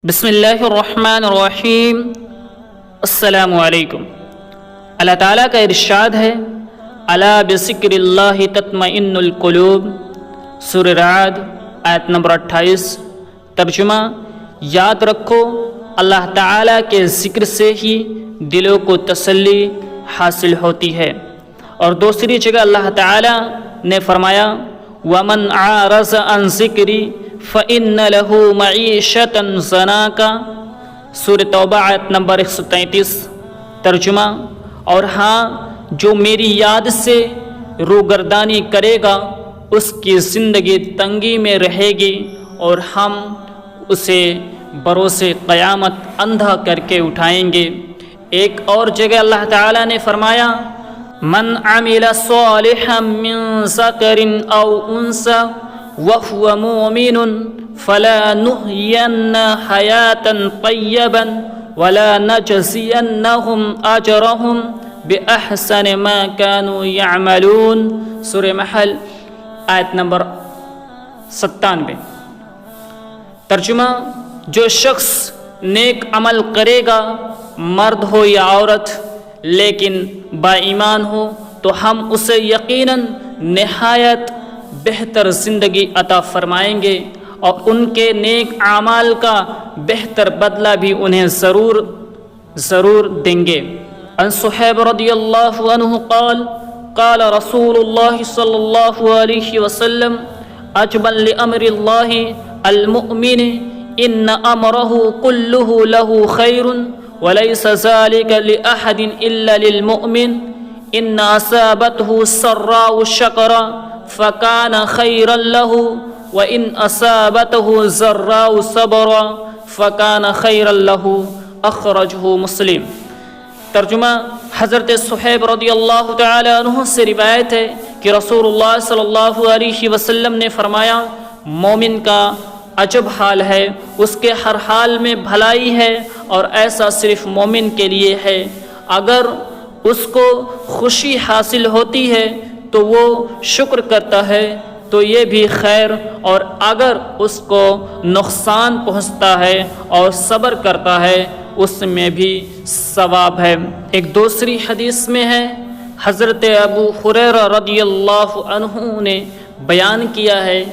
بسم اللہ الرحمن الرحیم۔ السلام علیکم۔ اللہ تعالیٰ کا ارشاد ہے، الا بذکر اللہ تطمئن القلوب، سورہ رعد آیت نمبر 28۔ ترجمہ: یاد رکھو اللہ تعالیٰ کے ذکر سے ہی دلوں کو تسلی حاصل ہوتی ہے۔ اور دوسری جگہ اللہ تعالیٰ نے فرمایا، وَمَنْ عَارَضَ عَنْ ذِکْرِی فَإِنَّ لَهُ مَعِیشَةً ضَنْکَ، سورہ توبہ آیت نمبر 133۔ ترجمہ: اور ہاں جو میری یاد سے روگردانی کرے گا اس کی زندگی تنگی میں رہے گی، اور ہم اسے بروز قیامت اندھا کر کے اٹھائیں گے۔ ایک اور جگہ اللہ تعالیٰ نے فرمایا، من عمل صالحا من ذکر او انثى وهو مؤمن فلنحيينه حياة طيبة ولنجزينهم اجرهم باحسن ما كانوا يعملون، سورہ محل آیت نمبر 97۔ ترجمہ: جو شخص نیک عمل کرے گا، مرد ہو یا عورت، لیکن با ایمان ہو، تو ہم اسے یقیناً نہایت بہتر زندگی عطا فرمائیں گے، اور ان کے نیک اعمال کا بہتر بدلہ بھی انہیں ضرور دیں گے۔ عن صہیب رضی اللہ عنہ قال قال رسول اللہ صلی اللہ علیہ وسلم، عجبا لامر اللہ المؤمن ان امرہ کلہ لہ خیر وليس ذلك لأحد إلا للمؤمن إن أصابته سراء شكر فكان خيرا له وإن أصابته ضراء صبر فكان خيرا له، أخرجه مسلم۔ ترجمہ: حضرت صہیب رضی اللہ تعالی عنہ سے روایت ہے کہ رسول اللہ صلی اللہ علیہ وسلم نے فرمایا، مومن کا عجب حال ہے، اس کے ہر حال میں بھلائی ہے، اور ایسا صرف مومن کے لیے ہے۔ اگر اس کو خوشی حاصل ہوتی ہے تو وہ شکر کرتا ہے تو یہ بھی خیر، اور اگر اس کو نقصان پہنچتا ہے اور صبر کرتا ہے اس میں بھی ثواب ہے۔ ایک دوسری حدیث میں ہے، حضرت ابو ہریرہ رضی اللہ عنہ نے بیان کیا ہے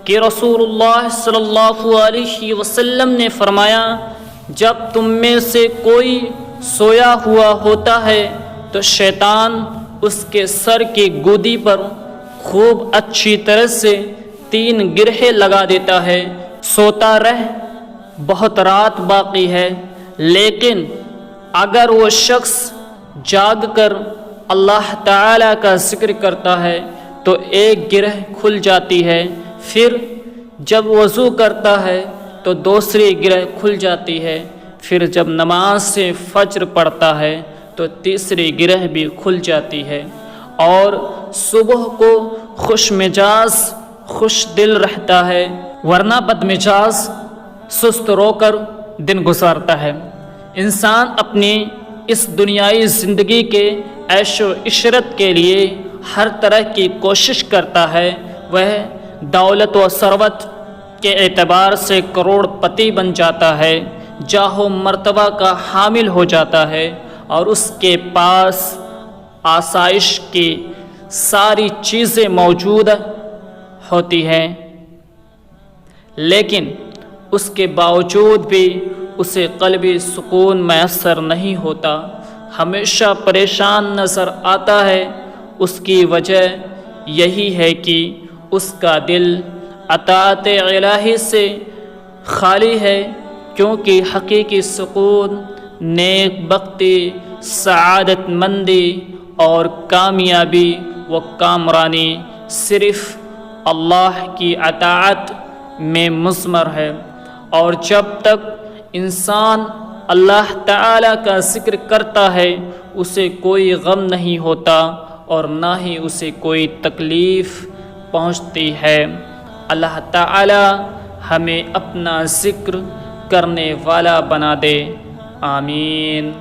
کہ رسول اللہ صلی اللہ علیہ وسلم نے فرمایا، جب تم میں سے کوئی سویا ہوا ہوتا ہے تو شیطان اس کے سر کی گودی پر خوب اچھی طرح سے 3 گرہیں لگا دیتا ہے۔ سوتا رہ، بہت رات باقی ہے، لیکن اگر وہ شخص جاگ کر اللہ تعالیٰ کا ذکر کرتا ہے تو 1 گرہ کھل جاتی ہے، پھر جب وضو کرتا ہے تو دوسری گرہ کھل جاتی ہے، پھر جب نماز سے فجر پڑھتا ہے تو تیسری گرہ بھی کھل جاتی ہے، اور صبح کو خوش مزاج خوش دل رہتا ہے، ورنہ بد مزاج سست رو کر دن گزارتا ہے۔ انسان اپنی اس دنیائی زندگی کے عیش و عشرت کے لیے ہر طرح کی کوشش کرتا ہے، وہ دولت و ثروت کے اعتبار سے کروڑ پتی بن جاتا ہے، جاہ و مرتبہ کا حامل ہو جاتا ہے، اور اس کے پاس آسائش کی ساری چیزیں موجود ہوتی ہیں، لیکن اس کے باوجود بھی اسے قلبی سکون میسر نہیں ہوتا، ہمیشہ پریشان نظر آتا ہے۔ اس کی وجہ یہی ہے کہ اس کا دل اطاعت الہی سے خالی ہے، کیونکہ حقیقی سکون، نیک بختی، سعادت مندی اور کامیابی و کامرانی صرف اللہ کی اطاعت میں مضمر ہے۔ اور جب تک انسان اللہ تعالیٰ کا ذکر کرتا ہے اسے کوئی غم نہیں ہوتا، اور نہ ہی اسے کوئی تکلیف پہنچتی ہے۔ اللہ تعالی ہمیں اپنا ذکر کرنے والا بنا دے، آمین۔